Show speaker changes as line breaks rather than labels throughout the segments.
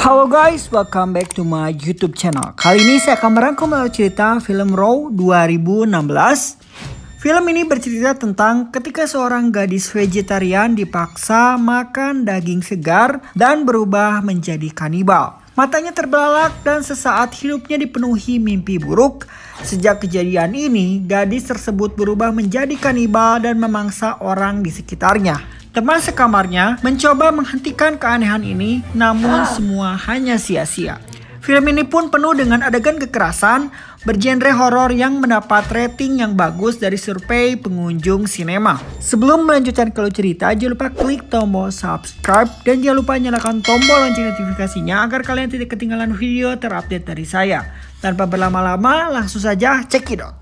Halo guys, welcome back to my YouTube channel. Kali ini saya akan merangkum cerita film Raw 2016. Film ini bercerita tentang ketika seorang gadis vegetarian dipaksa makan daging segar dan berubah menjadi kanibal. Matanya terbelalak dan sesaat hidupnya dipenuhi mimpi buruk. Sejak kejadian ini, gadis tersebut berubah menjadi kanibal dan memangsa orang di sekitarnya. Teman sekamarnya mencoba menghentikan keanehan ini, namun semua hanya sia-sia. Film ini pun penuh dengan adegan kekerasan, bergenre horor yang mendapat rating yang bagus dari survei pengunjung sinema. Sebelum melanjutkan ke cerita, jangan lupa klik tombol subscribe dan jangan lupa nyalakan tombol lonceng notifikasinya agar kalian tidak ketinggalan video terupdate dari saya. Tanpa berlama-lama, langsung saja check it out.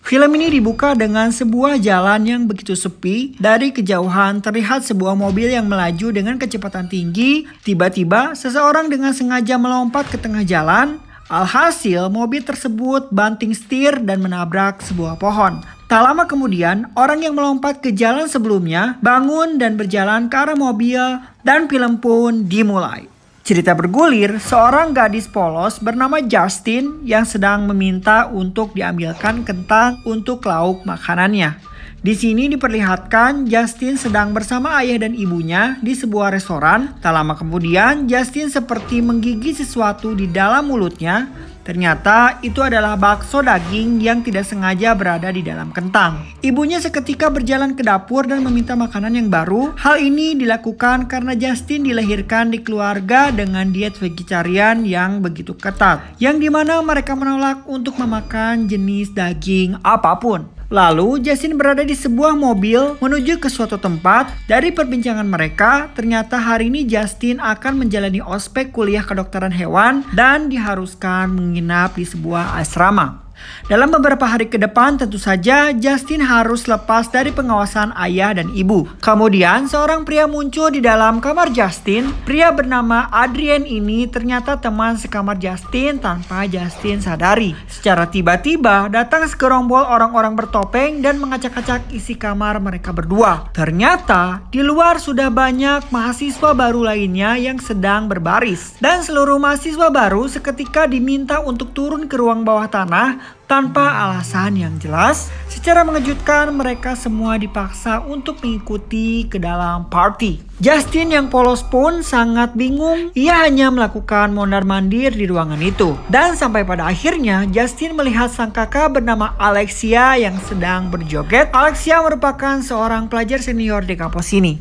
Film ini dibuka dengan sebuah jalan yang begitu sepi. Dari kejauhan terlihat sebuah mobil yang melaju dengan kecepatan tinggi. Tiba-tiba seseorang dengan sengaja melompat ke tengah jalan. Alhasil mobil tersebut banting setir dan menabrak sebuah pohon. Tak lama kemudian orang yang melompat ke jalan sebelumnya bangun dan berjalan ke arah mobil dan film pun dimulai. Cerita bergulir, seorang gadis polos bernama Justin yang sedang meminta untuk diambilkan kentang untuk lauk makanannya. Di sini diperlihatkan Justin sedang bersama ayah dan ibunya di sebuah restoran. Tak lama kemudian Justin seperti menggigit sesuatu di dalam mulutnya. Ternyata itu adalah bakso daging yang tidak sengaja berada di dalam kentang. Ibunya seketika berjalan ke dapur dan meminta makanan yang baru. Hal ini dilakukan karena Justin dilahirkan di keluarga dengan diet vegetarian yang begitu ketat. Yang dimana mereka menolak untuk memakan jenis daging apapun. Lalu Justin berada di sebuah mobil menuju ke suatu tempat. Dari perbincangan mereka, ternyata hari ini Justin akan menjalani ospek kuliah kedokteran hewan dan diharuskan menginap di sebuah asrama. Dalam beberapa hari ke depan tentu saja Justin harus lepas dari pengawasan ayah dan ibu. Kemudian seorang pria muncul di dalam kamar Justin. Pria bernama Adrian ini ternyata teman sekamar Justin tanpa Justin sadari. Secara tiba-tiba datang segerombol orang-orang bertopeng dan mengacak-acak isi kamar mereka berdua. Ternyata di luar sudah banyak mahasiswa baru lainnya yang sedang berbaris. Dan seluruh mahasiswa baru seketika diminta untuk turun ke ruang bawah tanah tanpa alasan yang jelas. Secara mengejutkan mereka semua dipaksa untuk mengikuti ke dalam party. Justin yang polos pun sangat bingung. Ia hanya melakukan mondar-mandir di ruangan itu. Dan sampai pada akhirnya Justin melihat sang kakak bernama Alexia yang sedang berjoget. Alexia merupakan seorang pelajar senior di kampus ini.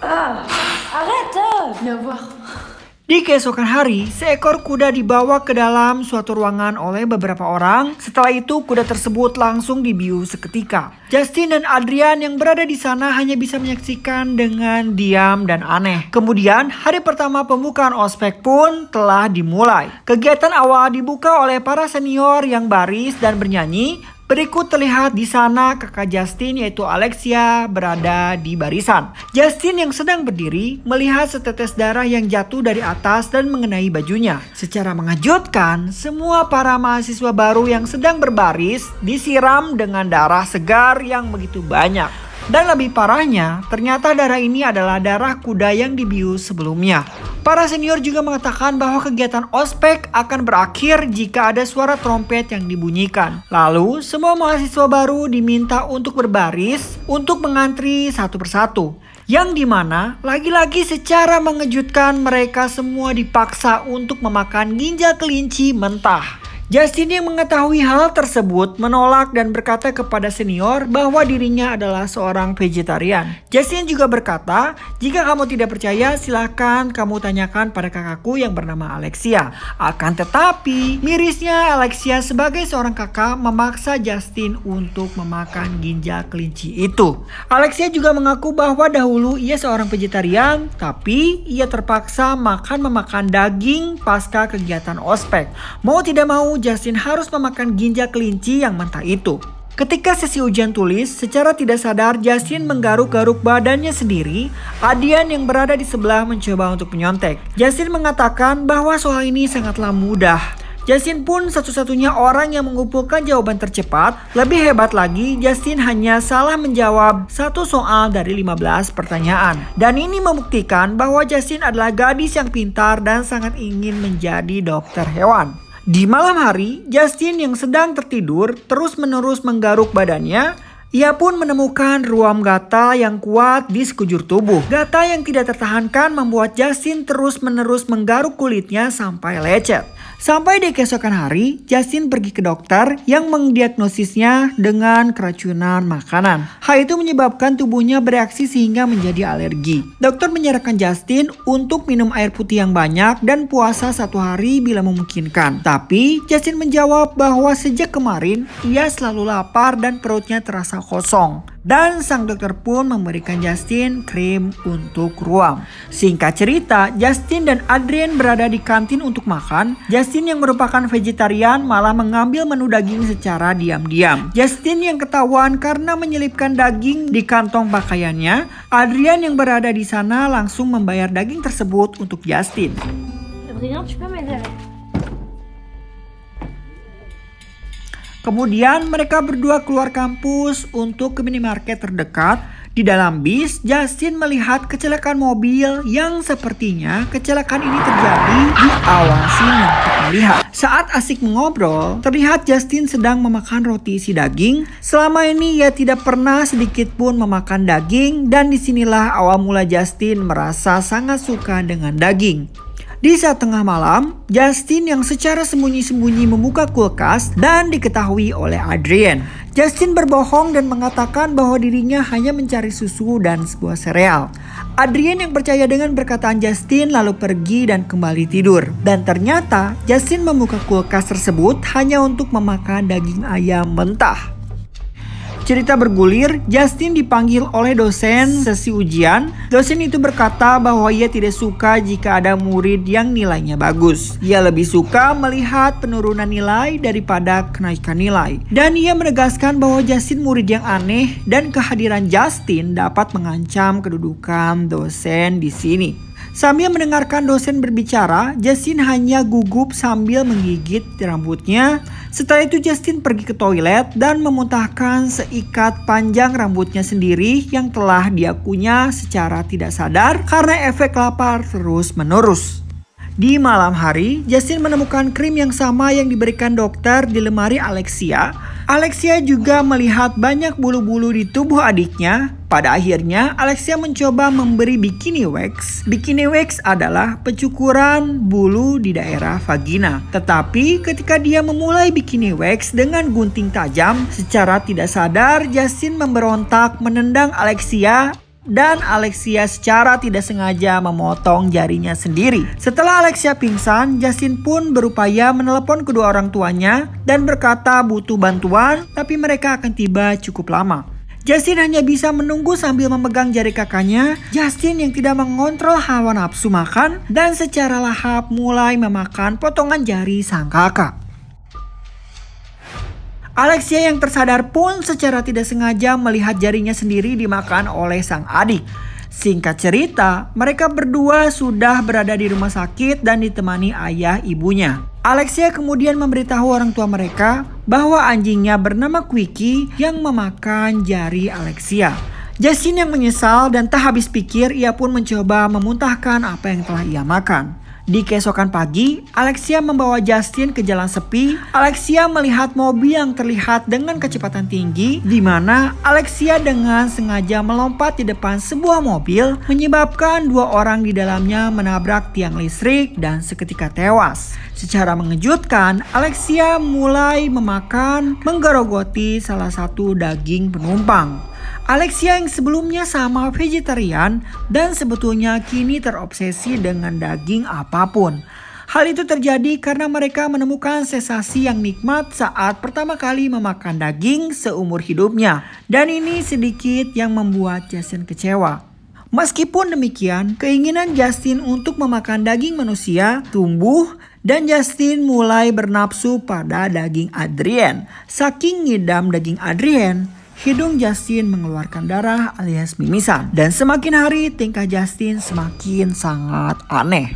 Arrête! Viens voir.
Di keesokan hari, seekor kuda dibawa ke dalam suatu ruangan oleh beberapa orang. Setelah itu, kuda tersebut langsung dibius seketika. Justin dan Adrian yang berada di sana hanya bisa menyaksikan dengan diam dan aneh. Kemudian, hari pertama pembukaan ospek pun telah dimulai. Kegiatan awal dibuka oleh para senior yang baris dan bernyanyi. Berikut terlihat di sana kakak Justin yaitu Alexia berada di barisan. Justin yang sedang berdiri melihat setetes darah yang jatuh dari atas dan mengenai bajunya. Secara mengejutkan, semua para mahasiswa baru yang sedang berbaris disiram dengan darah segar yang begitu banyak. Dan lebih parahnya, ternyata darah ini adalah darah kuda yang dibius sebelumnya. Para senior juga mengatakan bahwa kegiatan ospek akan berakhir jika ada suara trompet yang dibunyikan. Lalu, semua mahasiswa baru diminta untuk berbaris untuk mengantri satu persatu. Yang dimana lagi-lagi secara mengejutkan mereka semua dipaksa untuk memakan ginjal kelinci mentah. Justin yang mengetahui hal tersebut menolak dan berkata kepada senior bahwa dirinya adalah seorang vegetarian. Justin juga berkata, jika kamu tidak percaya silahkan kamu tanyakan pada kakakku yang bernama Alexia. Akan tetapi mirisnya Alexia sebagai seorang kakak memaksa Justin untuk memakan ginjal kelinci itu. Alexia juga mengaku bahwa dahulu ia seorang vegetarian, tapi ia terpaksa memakan daging pasca kegiatan ospek. Mau tidak mau Justin harus memakan ginjal kelinci yang mentah itu. Ketika sesi ujian tulis, secara tidak sadar Justin menggaruk-garuk badannya sendiri. Adrian yang berada di sebelah mencoba untuk menyontek. Justin mengatakan bahwa soal ini sangatlah mudah. Justin pun satu-satunya orang yang mengumpulkan jawaban tercepat. Lebih hebat lagi, Justin hanya salah menjawab satu soal dari 15 pertanyaan. Dan ini membuktikan bahwa Justin adalah gadis yang pintar dan sangat ingin menjadi dokter hewan. Di malam hari, Justin yang sedang tertidur terus-menerus menggaruk badannya. Ia pun menemukan ruam gatal yang kuat di sekujur tubuh. Gatal yang tidak tertahankan membuat Justin terus-menerus menggaruk kulitnya sampai lecet. Sampai di keesokan hari, Justin pergi ke dokter yang mendiagnosisnya dengan keracunan makanan. Hal itu menyebabkan tubuhnya bereaksi sehingga menjadi alergi. Dokter menyarankan Justin untuk minum air putih yang banyak dan puasa 1 hari bila memungkinkan. Tapi Justin menjawab bahwa sejak kemarin ia selalu lapar dan perutnya terasa kosong. Dan sang dokter pun memberikan Justin krim untuk ruam. Singkat cerita, Justin dan Adrian berada di kantin untuk makan. Justin yang merupakan vegetarian malah mengambil menu daging secara diam-diam. Justin yang ketahuan karena menyelipkan daging di kantong pakaiannya. Adrian yang berada di sana langsung membayar daging tersebut untuk Justin. Kemudian mereka berdua keluar kampus untuk ke minimarket terdekat. Di dalam bis, Justin melihat kecelakaan mobil yang sepertinya kecelakaan ini terjadi di awal scene yang kita lihat. Saat asik mengobrol, terlihat Justin sedang memakan roti isi daging. Selama ini ia tidak pernah sedikit pun memakan daging dan disinilah awal mula Justin merasa sangat suka dengan daging. Di saat tengah malam, Justin yang secara sembunyi-sembunyi membuka kulkas dan diketahui oleh Adrian. Justin berbohong dan mengatakan bahwa dirinya hanya mencari susu dan sebuah sereal. Adrian yang percaya dengan perkataan Justin lalu pergi dan kembali tidur. Dan ternyata Justin membuka kulkas tersebut hanya untuk memakan daging ayam mentah. Cerita bergulir, Justin dipanggil oleh dosen sesi ujian. Dosen itu berkata bahwa ia tidak suka jika ada murid yang nilainya bagus. Ia lebih suka melihat penurunan nilai daripada kenaikan nilai. Dan ia menegaskan bahwa Justin murid yang aneh dan kehadiran Justin dapat mengancam kedudukan dosen di sini. Sambil mendengarkan dosen berbicara, Justin hanya gugup sambil menggigit rambutnya. Setelah itu Justin pergi ke toilet dan memuntahkan seikat panjang rambutnya sendiri yang telah diakuinya secara tidak sadar karena efek lapar terus menerus. Di malam hari, Justin menemukan krim yang sama yang diberikan dokter di lemari Alexia. Alexia juga melihat banyak bulu-bulu di tubuh adiknya. Pada akhirnya, Alexia mencoba memberi bikini wax. Bikini wax adalah pencukuran bulu di daerah vagina. Tetapi ketika dia memulai bikini wax dengan gunting tajam, secara tidak sadar Justin memberontak menendang Alexia. Dan Alexia secara tidak sengaja memotong jarinya sendiri. Setelah Alexia pingsan, Justin pun berupaya menelepon kedua orang tuanya dan berkata butuh bantuan, tapi mereka akan tiba cukup lama. Justin hanya bisa menunggu sambil memegang jari kakaknya. Justin yang tidak mengontrol hawa nafsu makan dan secara lahap mulai memakan potongan jari sang kakak. Alexia yang tersadar pun secara tidak sengaja melihat jarinya sendiri dimakan oleh sang adik. Singkat cerita, mereka berdua sudah berada di rumah sakit dan ditemani ayah ibunya. Alexia kemudian memberitahu orang tua mereka bahwa anjingnya bernama Quickie yang memakan jari Alexia. Justin yang menyesal dan tak habis pikir, ia pun mencoba memuntahkan apa yang telah ia makan. Di keesokan pagi, Alexia membawa Justin ke jalan sepi. Alexia melihat mobil yang terlihat dengan kecepatan tinggi, di mana Alexia dengan sengaja melompat di depan sebuah mobil, menyebabkan 2 orang di dalamnya menabrak tiang listrik dan seketika tewas. Secara mengejutkan, Alexia mulai menggerogoti salah satu daging penumpang. Alexia yang sebelumnya sama vegetarian dan sebetulnya kini terobsesi dengan daging apapun. Hal itu terjadi karena mereka menemukan sensasi yang nikmat saat pertama kali memakan daging seumur hidupnya. Dan ini sedikit yang membuat Justin kecewa. Meskipun demikian, keinginan Justin untuk memakan daging manusia tumbuh Dan Justin mulai bernafsu pada daging Adrienne. Saking ngidam daging Adrienne, hidung Justin mengeluarkan darah alias mimisan. Dan semakin hari tingkah Justin semakin sangat aneh.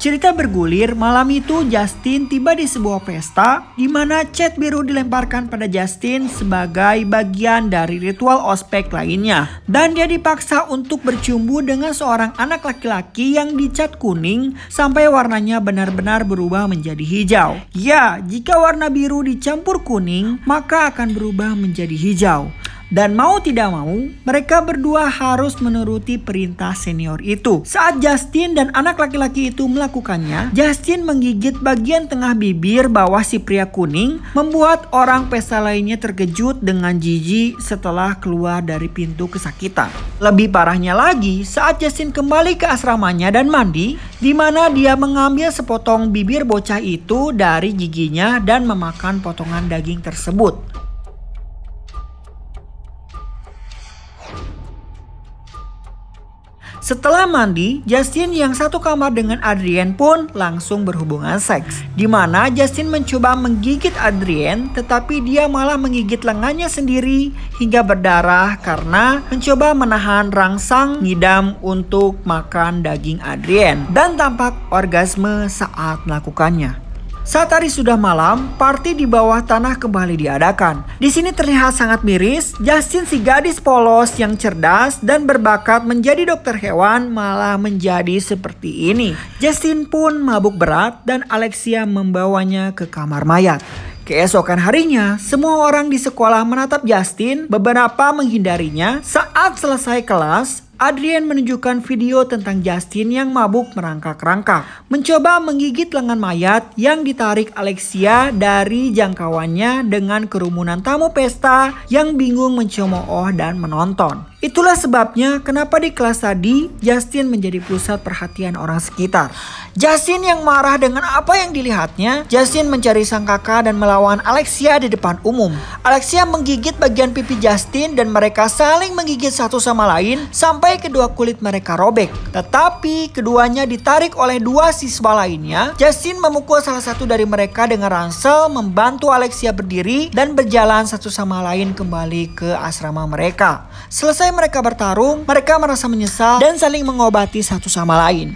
Cerita bergulir, malam itu Justin tiba di sebuah pesta di mana cat biru dilemparkan pada Justin sebagai bagian dari ritual ospek lainnya. Dan dia dipaksa untuk bercumbu dengan seorang anak laki-laki yang dicat kuning sampai warnanya benar-benar berubah menjadi hijau. Ya, jika warna biru dicampur kuning, maka akan berubah menjadi hijau. Dan mau tidak mau, mereka berdua harus menuruti perintah senior itu. Saat Justin dan anak laki-laki itu melakukannya, Justin menggigit bagian tengah bibir bawah si pria kuning, membuat orang pesta lainnya terkejut dengan jijik setelah keluar dari pintu kesakitan. Lebih parahnya lagi, saat Justin kembali ke asramanya dan mandi, di mana dia mengambil sepotong bibir bocah itu dari giginya dan memakan potongan daging tersebut. Setelah mandi, Justin yang satu kamar dengan Adrienne pun langsung berhubungan seks. Di mana Justin mencoba menggigit Adrienne, tetapi dia malah menggigit lengannya sendiri hingga berdarah karena mencoba menahan rangsang ngidam untuk makan daging Adrienne. Dan tampak orgasme saat melakukannya. Saat hari sudah malam, party di bawah tanah kembali diadakan. Di sini terlihat sangat miris, Justin si gadis polos yang cerdas dan berbakat menjadi dokter hewan malah menjadi seperti ini. Justin pun mabuk berat dan Alexia membawanya ke kamar mayat. Keesokan harinya, semua orang di sekolah menatap Justin, beberapa menghindarinya. Saat selesai kelas, Adrienne menunjukkan video tentang Justin yang mabuk merangkak-rangkak, mencoba menggigit lengan mayat yang ditarik Alexia dari jangkauannya dengan kerumunan tamu pesta yang bingung mencemooh dan menonton. Itulah sebabnya kenapa di kelas tadi Justin menjadi pusat perhatian orang sekitar. Justin yang marah dengan apa yang dilihatnya, Justin mencari sang kakak dan melawan Alexia di depan umum. Alexia menggigit bagian pipi Justin dan mereka saling menggigit satu sama lain sampai kedua kulit mereka robek. Tetapi keduanya ditarik oleh dua siswa lainnya. Justin memukul salah satu dari mereka dengan ransel, membantu Alexia berdiri dan berjalan satu sama lain kembali ke asrama mereka. Selesai mereka bertarung, mereka merasa menyesal dan saling mengobati satu sama lain.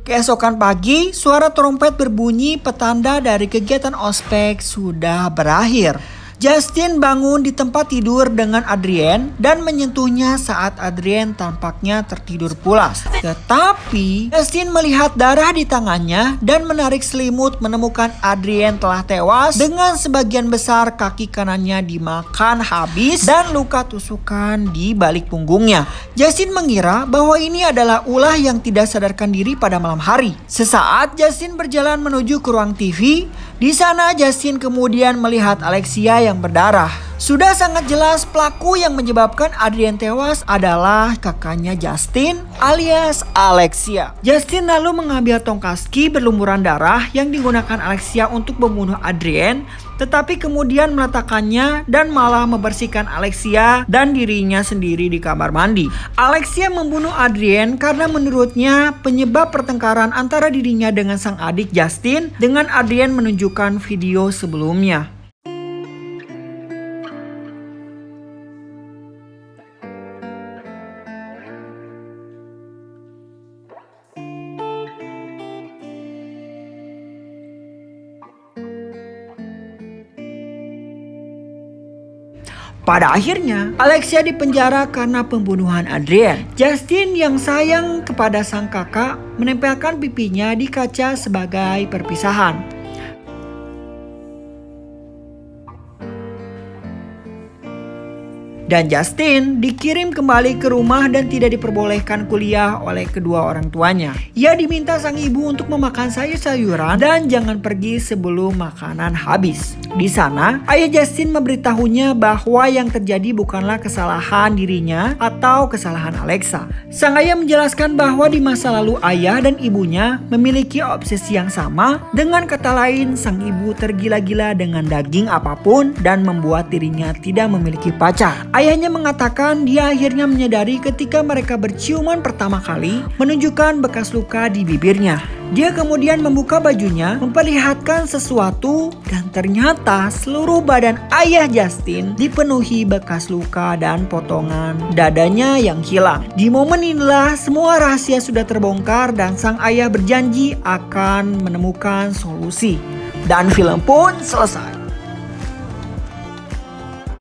Keesokan pagi, suara trompet berbunyi petanda dari kegiatan ospek sudah berakhir. Justin bangun di tempat tidur dengan Adrienne dan menyentuhnya saat Adrienne tampaknya tertidur pulas. Tetapi Justin melihat darah di tangannya dan menarik selimut menemukan Adrienne telah tewas dengan sebagian besar kaki kanannya dimakan habis dan luka tusukan di balik punggungnya. Justin mengira bahwa ini adalah ulah yang tidak sadarkan diri pada malam hari. Sesaat Justin berjalan menuju ke ruang TV. Di sana Justin kemudian melihat Alexia yang berdarah. Sudah sangat jelas pelaku yang menyebabkan Adrienne tewas adalah kakaknya Justin alias Alexia. Justin lalu mengambil tong kaski berlumuran darah yang digunakan Alexia untuk membunuh Adrienne, tetapi kemudian meletakkannya dan malah membersihkan Alexia dan dirinya sendiri di kamar mandi. Alexia membunuh Adrienne karena menurutnya penyebab pertengkaran antara dirinya dengan sang adik Justin dengan Adrienne menunjukkan video sebelumnya. Pada akhirnya, Alexia dipenjara karena pembunuhan Adrienne. Justin yang sayang kepada sang kakak menempelkan pipinya di kaca sebagai perpisahan. Dan Justin dikirim kembali ke rumah dan tidak diperbolehkan kuliah oleh kedua orang tuanya. Ia diminta sang ibu untuk memakan sayur-sayuran dan jangan pergi sebelum makanan habis. Di sana, ayah Justin memberitahunya bahwa yang terjadi bukanlah kesalahan dirinya atau kesalahan Alexa. Sang ayah menjelaskan bahwa di masa lalu ayah dan ibunya memiliki obsesi yang sama. Dengan kata lain, sang ibu tergila-gila dengan daging apapun dan membuat dirinya tidak memiliki pacar. Ayahnya mengatakan dia akhirnya menyadari ketika mereka berciuman pertama kali, menunjukkan bekas luka di bibirnya. Dia kemudian membuka bajunya, memperlihatkan sesuatu, dan ternyata seluruh badan ayah Justin dipenuhi bekas luka dan potongan dadanya yang hilang. Di momen inilah semua rahasia sudah terbongkar dan sang ayah berjanji akan menemukan solusi. Dan film pun selesai.